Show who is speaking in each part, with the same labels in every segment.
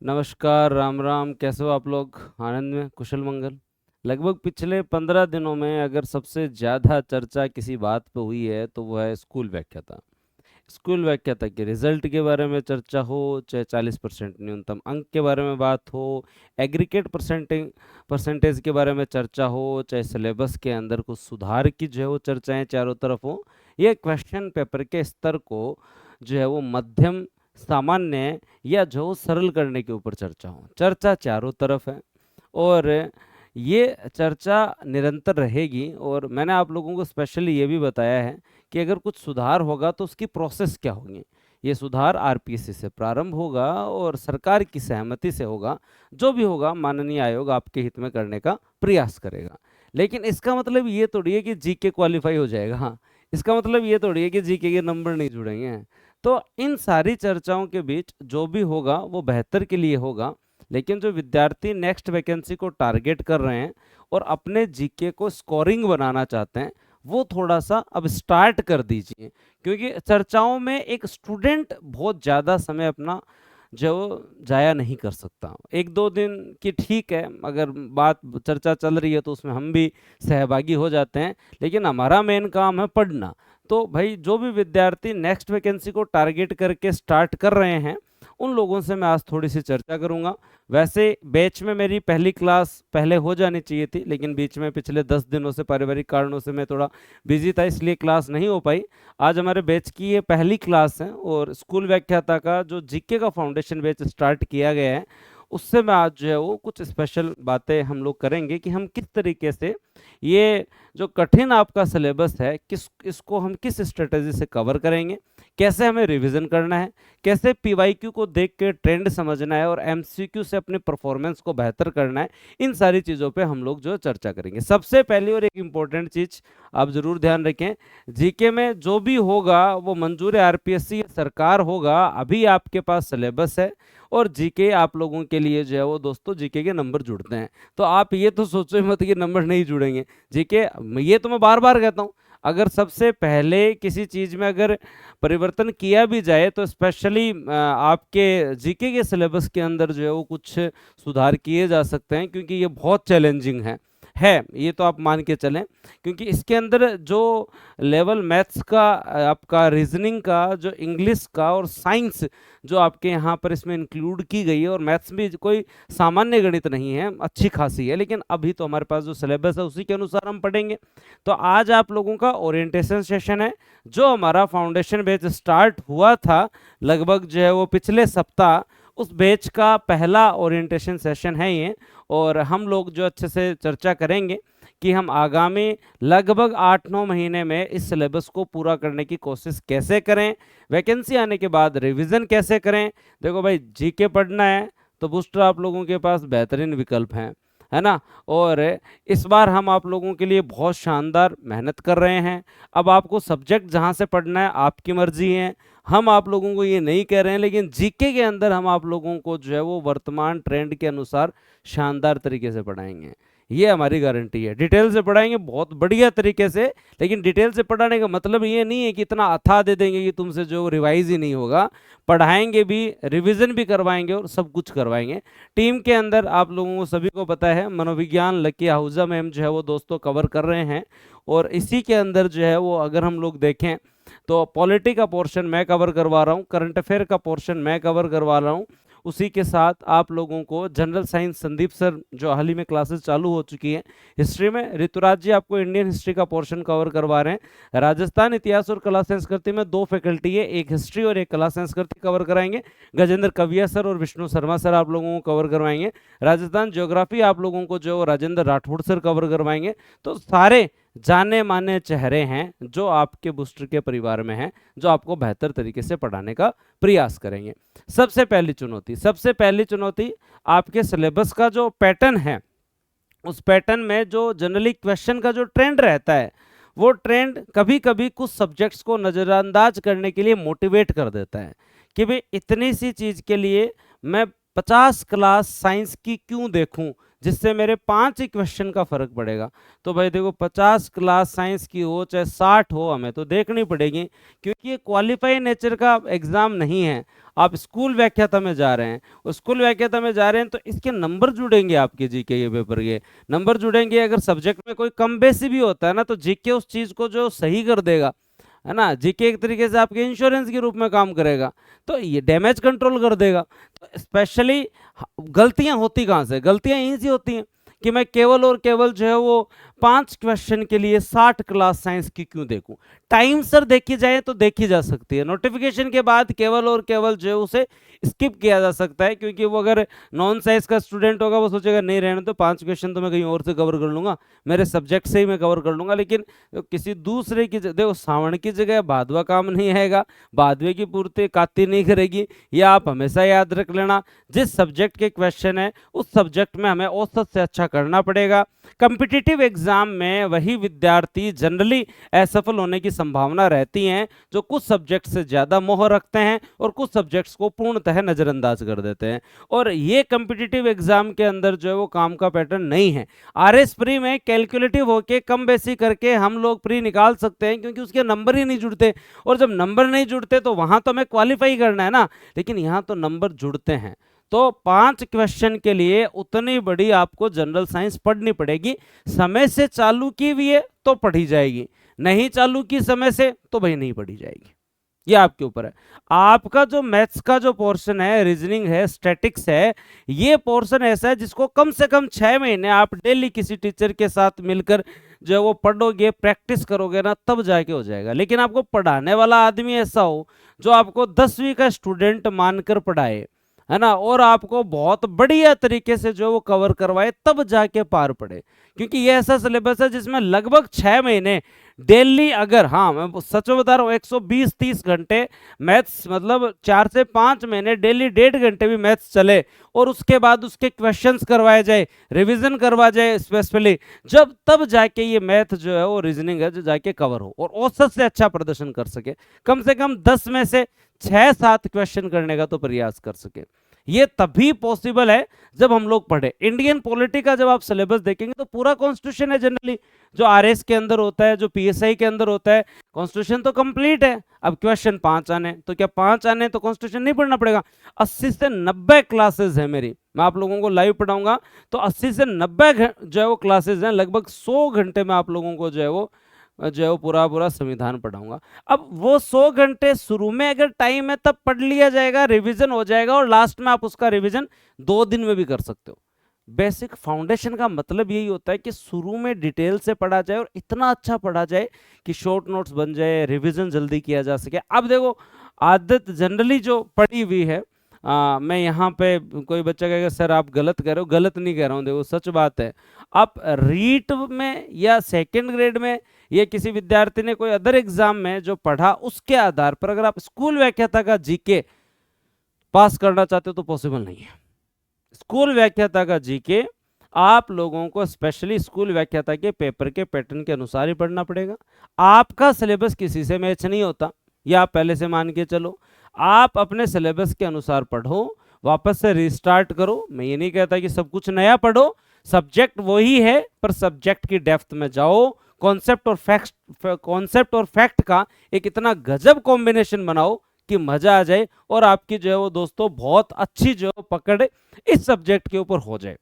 Speaker 1: नमस्कार, राम राम। कैसे हो आप लोग? आनंद में, कुशल मंगल। लगभग पिछले 15 दिनों में अगर सबसे ज़्यादा चर्चा किसी बात पे हुई है तो वो है स्कूल व्याख्याता। स्कूल व्याख्याता के रिजल्ट के बारे में चर्चा हो, चाहे 40% न्यूनतम अंक के बारे में बात हो, एग्रीगेट परसेंटेज के बारे में चर्चा हो, चाहे सिलेबस के अंदर कुछ सुधार की जो है वो चर्चाएं चारों तरफ हो, ये क्वेश्चन पेपर के स्तर को जो है वो मध्यम, सामान्य या जो सरल करने के ऊपर चर्चा हो। चर्चा चारों तरफ है और ये चर्चा निरंतर रहेगी। और मैंने आप लोगों को स्पेशली ये भी बताया है कि अगर कुछ सुधार होगा तो उसकी प्रोसेस क्या होगी। ये सुधार आरपीएससी से प्रारंभ होगा और सरकार की सहमति से होगा। जो भी होगा माननीय आयोग आपके हित में करने का प्रयास करेगा। लेकिन इसका मतलब ये थोड़ी है कि जीके क्वालिफाई हो जाएगा। हाँ, इसका मतलब ये थोड़ी है कि जीके के नंबर नहीं जुड़ेंगे। तो इन सारी चर्चाओं के बीच जो भी होगा वो बेहतर के लिए होगा। लेकिन जो विद्यार्थी नेक्स्ट वैकेंसी को टारगेट कर रहे हैं और अपने जीके को स्कोरिंग बनाना चाहते हैं, वो थोड़ा सा अब स्टार्ट कर दीजिए। क्योंकि चर्चाओं में एक स्टूडेंट बहुत ज़्यादा समय अपना जो जाया नहीं कर सकता। एक दो दिन की ठीक है, अगर बात चर्चा चल रही है तो उसमें हम भी सहभागी हो जाते हैं, लेकिन हमारा मेन काम है पढ़ना। तो भाई, जो भी विद्यार्थी नेक्स्ट वैकेंसी को टारगेट करके स्टार्ट कर रहे हैं, उन लोगों से मैं आज थोड़ी सी चर्चा करूंगा। वैसे बैच में मेरी पहली क्लास पहले हो जानी चाहिए थी, लेकिन बीच में पिछले 10 दिनों से पारिवारिक कारणों से मैं थोड़ा बिजी था, इसलिए क्लास नहीं हो पाई। आज हमारे बैच की ये पहली क्लास है और स्कूल व्याख्याता का जो जीके का फाउंडेशन बैच स्टार्ट किया गया है, उससे मैं आज जो है वो कुछ स्पेशल बातें हम लोग करेंगे कि हम किस तरीके से ये जो कठिन आपका सिलेबस है, इसको हम किस स्ट्रेटजी से कवर करेंगे, कैसे हमें रिवीजन करना है, कैसे पीवाईक्यू को देख के ट्रेंड समझना है और एमसीक्यू से अपने परफॉर्मेंस को बेहतर करना है। इन सारी चीज़ों पे हम लोग जो चर्चा करेंगे। सबसे पहली और एक इम्पोर्टेंट चीज़ आप जरूर ध्यान रखें, जीके में जो भी होगा वो मंजूर आरपीएससी सरकार होगा। अभी आपके पास सिलेबस है और जीके आप लोगों के लिए जो है वो दोस्तों जीके के नंबर जुड़ते हैं। तो आप ये तो सोचो ही मत कि नंबर नहीं जुड़ेंगे। जीके, ये तो मैं बार बार कहता हूँ, अगर सबसे पहले किसी चीज़ में अगर परिवर्तन किया भी जाए तो स्पेशली आपके जीके के सिलेबस के अंदर जो है वो कुछ सुधार किए जा सकते हैं, क्योंकि ये बहुत चैलेंजिंग है ये तो आप मान के चलें। क्योंकि इसके अंदर जो लेवल मैथ्स का, आपका रीजनिंग का, जो इंग्लिश का और साइंस जो आपके यहाँ पर इसमें इंक्लूड की गई है, और मैथ्स भी कोई सामान्य गणित नहीं है, अच्छी खासी है, लेकिन अभी तो हमारे पास जो सिलेबस है उसी के अनुसार हम पढ़ेंगे। तो आज आप लोगों का ओरिएंटेशन सेशन है। जो हमारा फाउंडेशन बैच स्टार्ट हुआ था लगभग जो है वो पिछले सप्ताह, उस बैच का पहला ओरिएंटेशन सेशन है ये। और हम लोग जो अच्छे से चर्चा करेंगे कि हम आगामी लगभग 8-9 महीने में इस सिलेबस को पूरा करने की कोशिश कैसे करें, वैकेंसी आने के बाद रिवीजन कैसे करें। देखो भाई, जीके पढ़ना है तो बूस्टर आप लोगों के पास बेहतरीन विकल्प हैं, है ना। और इस बार हम आप लोगों के लिए बहुत शानदार मेहनत कर रहे हैं। अब आपको सब्जेक्ट जहां से पढ़ना है आपकी मर्जी है, हम आप लोगों को ये नहीं कह रहे हैं, लेकिन जीके के अंदर हम आप लोगों को जो है वो वर्तमान ट्रेंड के अनुसार शानदार तरीके से पढ़ाएंगे। ये हमारी गारंटी है। डिटेल से पढ़ाएंगे बहुत बढ़िया तरीके से, लेकिन डिटेल से पढ़ाने का मतलब ये नहीं है कि इतना अथाह दे देंगे कि तुमसे जो रिवाइज ही नहीं होगा। पढ़ाएंगे भी, रिवीजन भी करवाएंगे और सब कुछ करवाएंगे। टीम के अंदर आप लोगों को सभी को पता है, मनोविज्ञान लकी आहूजा मैम जो है वो दोस्तों कवर कर रहे हैं। और इसी के अंदर जो है वो अगर हम लोग देखें तो पॉलिटी का पोर्शन मैं कवर करवा रहा हूँ, करंट अफेयर का पोर्शन मैं कवर करवा रहा हूँ। उसी के साथ आप लोगों को जनरल साइंस संदीप सर जो हाल ही में क्लासेस चालू हो चुकी हैं, हिस्ट्री में ऋतुराज जी आपको इंडियन हिस्ट्री का पोर्शन कवर करवा रहे हैं। राजस्थान इतिहास और कला संस्कृति में 2 फैकल्टी है, एक हिस्ट्री और एक कला संस्कृति कवर कराएंगे। गजेंद्र कविया सर और विष्णु शर्मा सर आप लोगों को कवर करवाएंगे। राजस्थान ज्योग्राफी आप लोगों को जो राजेंद्र राठौड़ सर कवर करवाएंगे। तो सारे जाने माने चेहरे हैं जो आपके बूस्टर के परिवार में हैं, जो आपको बेहतर तरीके से पढ़ाने का प्रयास करेंगे। सबसे पहली चुनौती आपके सिलेबस का जो पैटर्न है, उस पैटर्न में जो जनरली क्वेश्चन का जो ट्रेंड रहता है, वो ट्रेंड कभी कभी कुछ सब्जेक्ट्स को नज़रअंदाज करने के लिए मोटिवेट कर देता है कि भाई इतनी सी चीज़ के लिए मैं 50 क्लास साइंस की क्यों देखूं, जिससे मेरे 5 ही क्वेश्चन का फर्क पड़ेगा। तो भाई देखो 50 क्लास साइंस की हो चाहे 60 हो, हमें तो देखनी पड़ेगी, क्योंकि ये क्वालिफाई नेचर का एग्जाम नहीं है। आप स्कूल व्याख्याता में जा रहे हैं, उस स्कूल व्याख्याता में जा रहे हैं तो इसके नंबर जुड़ेंगे आपके जीके के पेपर के नंबर जुड़ेंगे। अगर सब्जेक्ट में कोई कम बेसी भी होता है ना, तो जीके उस चीज को जो सही कर देगा, है ना। जीके एक तरीके से आपके इंश्योरेंस के रूप में काम करेगा, तो ये डैमेज कंट्रोल कर देगा। तो स्पेशली गलतियां होती कहां से, गलतियां यहीं से होती हैं कि मैं केवल और केवल जो है वो 5 क्वेश्चन के लिए 60 क्लास साइंस की क्यों देखूं। टाइम सर देखी जाए तो देखी जा सकती है, नोटिफिकेशन के बाद केवल और केवल जो है उसे स्किप किया जा सकता है, क्योंकि वो अगर नॉन साइंस का स्टूडेंट होगा वो सोचेगा नहीं रहने तो 5 क्वेश्चन तो मैं कहीं और से कवर कर लूंगा, मेरे सब्जेक्ट से ही मैं कवर कर लूंगा। लेकिन किसी दूसरे की देखो, सावण की जगह भादवा काम नहीं आएगा, भादवे की पूर्ति काती नहीं करेगी। ये आप हमेशा याद रख लेना, जिस सब्जेक्ट के क्वेश्चन है उस सब्जेक्ट में हमें औसत से अच्छा करना पड़ेगा। कॉम्पिटिटिव एग्जाम में वही विद्यार्थी जनरली असफल होने की संभावना रहती है जो कुछ सब्जेक्ट से ज्यादा मोह रखते हैं और कुछ सब्जेक्ट्स को पूर्णतः नजरअंदाज कर देते हैं। और ये कॉम्पिटिटिव एग्जाम के अंदर जो है वो काम का पैटर्न नहीं है। आरएस प्री में कैलकुलेटिव होके कम बेसी करके हम लोग प्री निकाल सकते हैं, क्योंकि उसके नंबर ही नहीं जुड़ते, और जब नंबर नहीं जुड़ते तो वहां तो हमें क्वालिफाई करना है ना, लेकिन यहाँ तो नंबर जुड़ते हैं। तो 5 क्वेश्चन के लिए उतनी बड़ी आपको जनरल साइंस पढ़नी पड़ेगी। समय से चालू की हुई है तो पढ़ी जाएगी, नहीं चालू की समय से तो भाई नहीं पढ़ी जाएगी। ये आपके ऊपर है। आपका जो मैथ्स का जो पोर्शन है, रीजनिंग है, स्टैटिक्स है, ये पोर्शन ऐसा है जिसको कम से कम 6 महीने आप डेली किसी टीचर के साथ मिलकर जो है वो पढ़ोगे, प्रैक्टिस करोगे ना, तब जाके हो जाएगा। लेकिन आपको पढ़ाने वाला आदमी ऐसा हो जो आपको 10वीं का स्टूडेंट मानकर पढ़ाए, है ना, और आपको बहुत बढ़िया तरीके से जो वो कवर करवाए, तब जाके पार पड़े। क्योंकि ये ऐसा सिलेबस है जिसमें लगभग 6 महीने डेली, अगर, हाँ मैं सच में बता रहा हूँ, 120-30 घंटे मैथ्स, मतलब 4 से 5 महीने डेली 1.5 घंटे भी मैथ्स चले और उसके बाद उसके क्वेश्चंस करवाए जाए, रिवीजन करवा जाए स्पेशली, जब तब जाके ये मैथ जो है वो रीजनिंग है जो जाके कवर हो और औसत से अच्छा प्रदर्शन कर सके। कम से कम 10 में से 6-7 क्वेश्चन करने का तो प्रयास कर सके। ये तभी पॉसिबल है जब हम लोग पढ़े। इंडियन पॉलिटी का जब आप सिलेबस देखेंगे तो पूरा कॉन्स्टिट्यूशन है जनरली, जो आरएस के अंदर होता है, जो पीएसआई के अंदर होता है, कॉन्स्टिट्यूशन तो कंप्लीट है। अब क्वेश्चन 5 आने, तो क्या 5 आने तो कॉन्स्टिट्यूशन नहीं पढ़ना पड़ेगा। 80 से 90 क्लासेस है मेरी, मैं आप लोगों को लाइव पढ़ाऊंगा, तो 80 से 90 जो है वो क्लासेस हैं, लगभग 100 घंटे में आप लोगों को जो है वो पूरा पूरा संविधान पढ़ाऊंगा। अब वो 100 घंटे शुरू में अगर टाइम है तब पढ़ लिया जाएगा, रिवीजन हो जाएगा, और लास्ट में आप उसका रिवीजन 2 दिन में भी कर सकते हो। बेसिक फाउंडेशन का मतलब यही होता है कि शुरू में डिटेल से पढ़ा जाए और इतना अच्छा पढ़ा जाए कि शॉर्ट नोट्स बन जाए, रिवीजन जल्दी किया जा सके। अब देखो, आदत जनरली जो पड़ी हुई है, मैं यहाँ पे, कोई बच्चा कहेगा सर आप गलत कह रहे हो, गलत नहीं कह रहा हूँ, देखो सच बात है। आप रीट में या सेकंड ग्रेड में या किसी विद्यार्थी ने कोई अदर एग्जाम में जो पढ़ा, उसके आधार पर अगर आप स्कूल व्याख्याता का जीके पास करना चाहते हो तो पॉसिबल नहीं है। स्कूल व्याख्याता का जीके आप लोगों को स्पेशली स्कूल व्याख्याता के पेपर के पैटर्न के अनुसार ही पढ़ना पड़ेगा। आपका सिलेबस किसी से मैच नहीं होता, या आप पहले से मान के चलो। आप अपने सिलेबस के अनुसार पढ़ो, वापस से रिस्टार्ट करो। मैं ये नहीं कहता कि सब कुछ नया पढ़ो, सब्जेक्ट वही है, पर सब्जेक्ट की डेप्थ में जाओ। कॉन्सेप्ट और फैक्ट का एक इतना गजब कॉम्बिनेशन बनाओ कि मजा आ जाए, और आपकी जो है वो दोस्तों बहुत अच्छी जो पकड़ इस सब्जेक्ट के ऊपर हो जाए।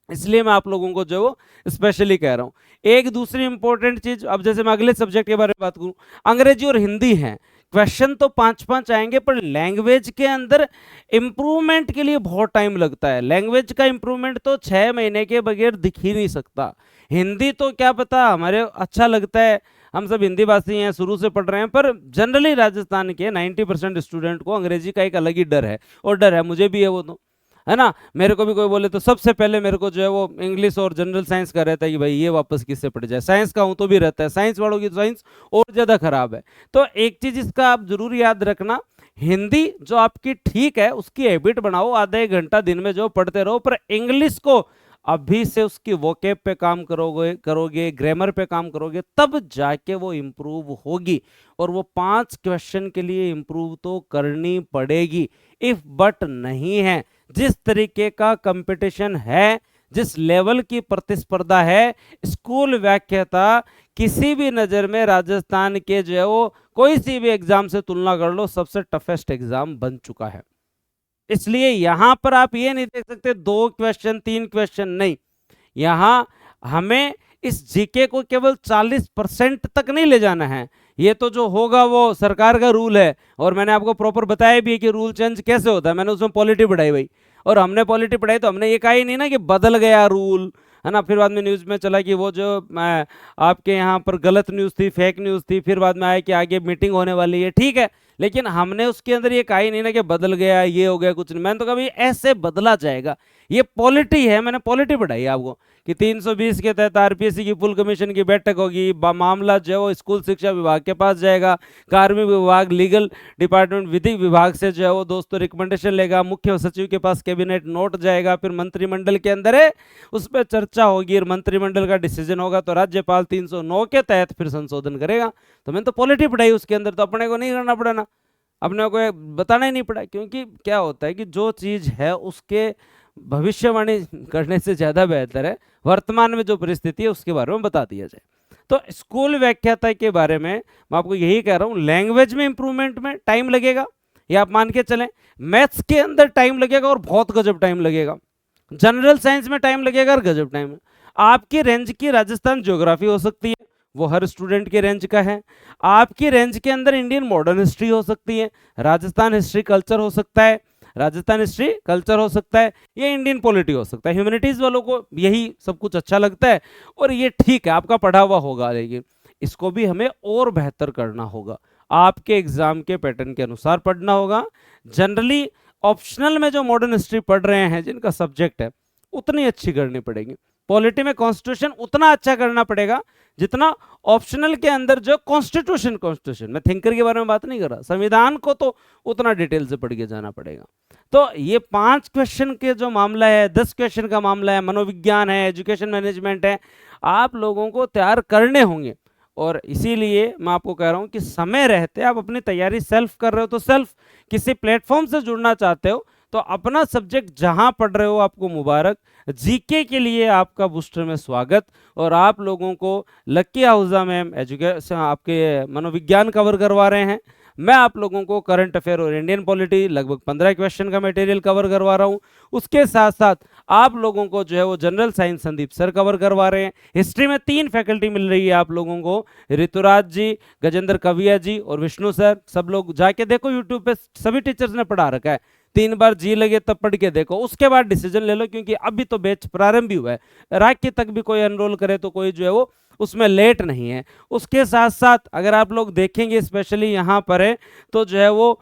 Speaker 1: इसलिए मैं आप लोगों को जो स्पेशली कह रहा हूं। एक दूसरी इंपॉर्टेंट चीज, अब जैसे मैं अगले सब्जेक्ट के बारे में बात करूं, अंग्रेजी और हिंदी है, क्वेश्चन तो 5-5 आएंगे, पर लैंग्वेज के अंदर इंप्रूवमेंट के लिए बहुत टाइम लगता है। लैंग्वेज का इंप्रूवमेंट तो 6 महीने के बगैर दिख ही नहीं सकता। हिंदी तो क्या पता, हमारे अच्छा लगता है, हम सब हिंदी भाषी हैं, शुरू से पढ़ रहे हैं, पर जनरली राजस्थान के 90% स्टूडेंट को अंग्रेजी का एक अलग ही डर है, और डर है, मुझे भी है वो, तो है ना। मेरे को भी कोई बोले तो सबसे पहले मेरे को जो है वो इंग्लिश और जनरल साइंस का रहता है कि भाई ये वापस किससे पढ़ जाए। साइंस का हूं तो भी रहता है, साइंस वालों की साइंस और ज्यादा खराब है। तो एक चीज इसका आप जरूर याद रखना, हिंदी जो आपकी ठीक है उसकी हैबिट बनाओ, आधा 1 घंटा दिन में जो पढ़ते रहो, पर इंग्लिश को अभी से उसकी वोकेब पे काम करोगे, ग्रामर पे काम करोगे, तब जाके वो इम्प्रूव होगी। और वो 5 क्वेश्चन के लिए इम्प्रूव तो करनी पड़ेगी, इफ बट नहीं है। जिस तरीके का कंपटीशन है, जिस लेवल की प्रतिस्पर्धा है, स्कूल व्याख्याता किसी भी नजर में राजस्थान के जो है वो कोई सी भी एग्जाम से तुलना कर लो, सबसे टफेस्ट एग्जाम बन चुका है। इसलिए यहां पर आप ये नहीं देख सकते 2 क्वेश्चन 3 क्वेश्चन, नहीं, यहां हमें इस जीके को केवल 40% तक नहीं ले जाना है। ये तो जो होगा वो सरकार का रूल है, और मैंने आपको प्रॉपर बताया भी है कि रूल चेंज कैसे होता है। मैंने उसमें पॉलिटी पढ़ाई भाई, और हमने पॉलिटी पढ़ाई तो हमने ये कहा ही नहीं ना कि बदल गया रूल, है ना। फिर बाद में न्यूज़ में चला कि वो जो आपके यहाँ पर गलत न्यूज़ थी, फेक न्यूज़ थी, फिर बाद में आया कि आगे मीटिंग होने वाली है, ठीक है, लेकिन हमने उसके अंदर ये कहा ही नहीं ना कि बदल गया, ये हो गया, कुछ नहीं। मैंने तो कहा ऐसे बदला जाएगा, ये पॉलिटी है, मैंने पॉलिटी पढ़ाई आपको कि 320 के तहत आरपीएससी की फुल कमीशन की बैठक होगी, मामला जो है वो स्कूल शिक्षा विभाग के पास जाएगा, कार्मिक विभाग, लीगल डिपार्टमेंट, विधि विभाग से जो है वो दोस्तों रिकमेंडेशन लेगा, मुख्य सचिव के पास कैबिनेट नोट जाएगा, फिर मंत्रिमंडल के अंदर है उस पर चर्चा होगी और मंत्रिमंडल का डिसीजन होगा, तो राज्यपाल 309 के तहत फिर संशोधन करेगा। तो मैंने तो पॉलिटी पढ़ाई उसके अंदर, तो अपने को नहीं करना पड़ा ना, अपने को बताना ही नहीं पड़ा, क्योंकि क्या होता है कि जो चीज है उसके भविष्यवाणी करने से ज्यादा बेहतर है वर्तमान में जो परिस्थिति है उसके बारे में बता दिया जाए। तो स्कूल व्याख्याता के बारे में मैं आपको यही कह रहा हूं, लैंग्वेज में इंप्रूवमेंट में टाइम लगेगा, ये आप मान के चलें। मैथ्स के अंदर टाइम लगेगा और बहुत गजब टाइम लगेगा, जनरल साइंस में टाइम लगेगा और गजब टाइम। आपकी रेंज की राजस्थान ज्योग्राफी हो सकती है, वो हर स्टूडेंट के रेंज का है। आपकी रेंज के अंदर इंडियन मॉडर्न हिस्ट्री हो सकती है, राजस्थान हिस्ट्री कल्चर हो सकता है, राजस्थान हिस्ट्री कल्चर हो सकता है, ये इंडियन पॉलिटी हो सकता है। ह्यूमैनिटीज वालों को यही सब कुछ अच्छा लगता है और ये ठीक है, आपका पढ़ा हुआ होगा, लेकिन इसको भी हमें और बेहतर करना होगा, आपके एग्जाम के पैटर्न के अनुसार पढ़ना होगा। जनरली ऑप्शनल में जो मॉडर्न हिस्ट्री पढ़ रहे हैं जिनका सब्जेक्ट है उतनी अच्छी करनी पड़ेगी, पॉलिटी में कॉन्स्टिट्यूशन उतना अच्छा करना पड़ेगा जितना ऑप्शनल के अंदर जो कॉन्स्टिट्यूशन, मैं थिंकर के बारे में बात नहीं कर रहा, संविधान को तो उतना डिटेल से पढ़ के जाना पड़ेगा। तो ये 5 क्वेश्चन के जो मामला है, 10 क्वेश्चन का मामला है, मनोविज्ञान है, एजुकेशन मैनेजमेंट है, आप लोगों को तैयार करने होंगे। और इसीलिए मैं आपको कह रहा हूं कि समय रहते आप अपनी तैयारी सेल्फ कर रहे हो तो सेल्फ, किसी प्लेटफॉर्म से जुड़ना चाहते हो तो अपना सब्जेक्ट जहां पढ़ रहे हो आपको मुबारक, जीके के लिए आपका बूस्टर में स्वागत। और आप लोगों को लक्की आहूजा मैम एजुकेशन आपके मनोविज्ञान कवर करवा रहे हैं, मैं आप लोगों को करंट अफेयर और इंडियन पॉलिटी लगभग 15 क्वेश्चन का मटेरियल कवर करवा रहा हूं। उसके साथ साथ आप लोगों को जो है वो general science Sandeep sir cover करवा रहे हैं। हिस्ट्री में 3 फैकल्टी मिल रही है आप लोगों को, ऋतुराज जी, गजेंद्र कविया जी और विष्णु सर। सब लोग जाके देखो यूट्यूब पे, सभी टीचर्स ने पढ़ा रखा है, 3 बार जी लगे तब पढ़ के देखो, उसके बाद डिसीजन ले लो, क्योंकि अभी तो बैच प्रारंभ ही हुआ है, राखी तक भी कोई एनरोल करे तो कोई जो है वो उसमें लेट नहीं है। उसके साथ साथ अगर आप लोग देखेंगे स्पेशली यहाँ पर है तो जो है वो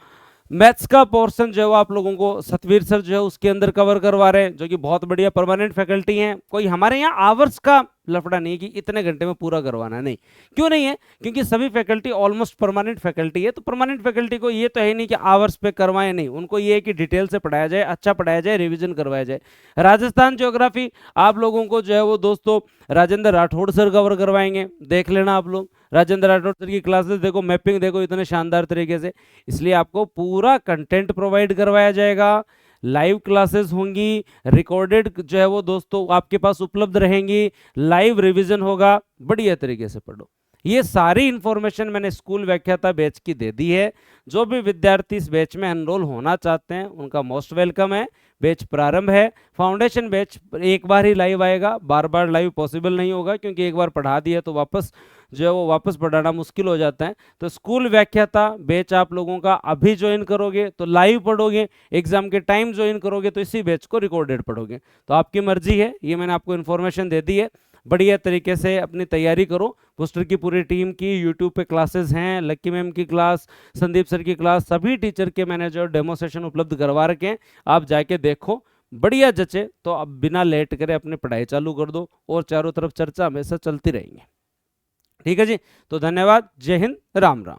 Speaker 1: मैथ्स का पोर्शन जो है वो आप लोगों को सतवीर सर जो है उसके अंदर कवर करवा रहे हैं, जो कि बहुत बढ़िया परमानेंट फैकल्टी हैं। कोई हमारे यहाँ आवर्स का लफड़ा नहीं है कि इतने घंटे में पूरा करवाना, नहीं। क्यों नहीं है? क्योंकि सभी फैकल्टी ऑलमोस्ट परमानेंट फैकल्टी है, तो परमानेंट फैकल्टी को ये तो है नहीं कि आवर्स पे करवाएं, नहीं, उनको ये है कि डिटेल से पढ़ाया जाए, अच्छा पढ़ाया जाए, रिविजन करवाया जाए। राजस्थान ज्योग्राफी आप लोगों को जो है वो दोस्तों राजेंद्र राठौड़ सर कवर करवाएंगे, देख लेना आप लोग, राजेंद्र राठौड़ सर की क्लासेस देखो, मैपिंग देखो इतने शानदार तरीके से। इसलिए आपको पूरा कंटेंट प्रोवाइड करवाया जाएगा, लाइव क्लासेस होंगी, रिकॉर्डेड जो है वो दोस्तों आपके पास उपलब्ध रहेंगी, लाइव रिवीजन होगा, बढ़िया तरीके से पढ़ो। ये सारी इंफॉर्मेशन मैंने स्कूल व्याख्याता बैच की दे दी है। जो भी विद्यार्थी इस बैच में एनरोल होना चाहते हैं उनका मोस्ट वेलकम है। बैच प्रारंभ है। फाउंडेशन बैच एक बार ही लाइव आएगा, बार बार लाइव पॉसिबल नहीं होगा, क्योंकि एक बार पढ़ा दिया तो वापस जो है वो वापस पढ़ाना मुश्किल हो जाता है। तो स्कूल व्याख्याता बैच आप लोगों का अभी ज्वाइन करोगे तो लाइव पढ़ोगे, एग्जाम के टाइम ज्वाइन करोगे तो इसी बैच को रिकॉर्डेड पढ़ोगे, तो आपकी मर्जी है। ये मैंने आपको इन्फॉर्मेशन दे दी है, बढ़िया तरीके से अपनी तैयारी करो। बूस्टर की पूरी टीम की यूट्यूब पे क्लासेस हैं, लक्की मैम की क्लास, संदीप सर की क्लास, सभी टीचर के मैंने जो डेमो सेशन उपलब्ध करवा रखे हैं, आप जाके देखो, बढ़िया जचे तो अब बिना लेट करे अपनी पढ़ाई चालू कर दो, और चारों तरफ चर्चा हमेशा चलती रहेंगी। ठीक है जी, तो धन्यवाद, जय हिंद, राम राम।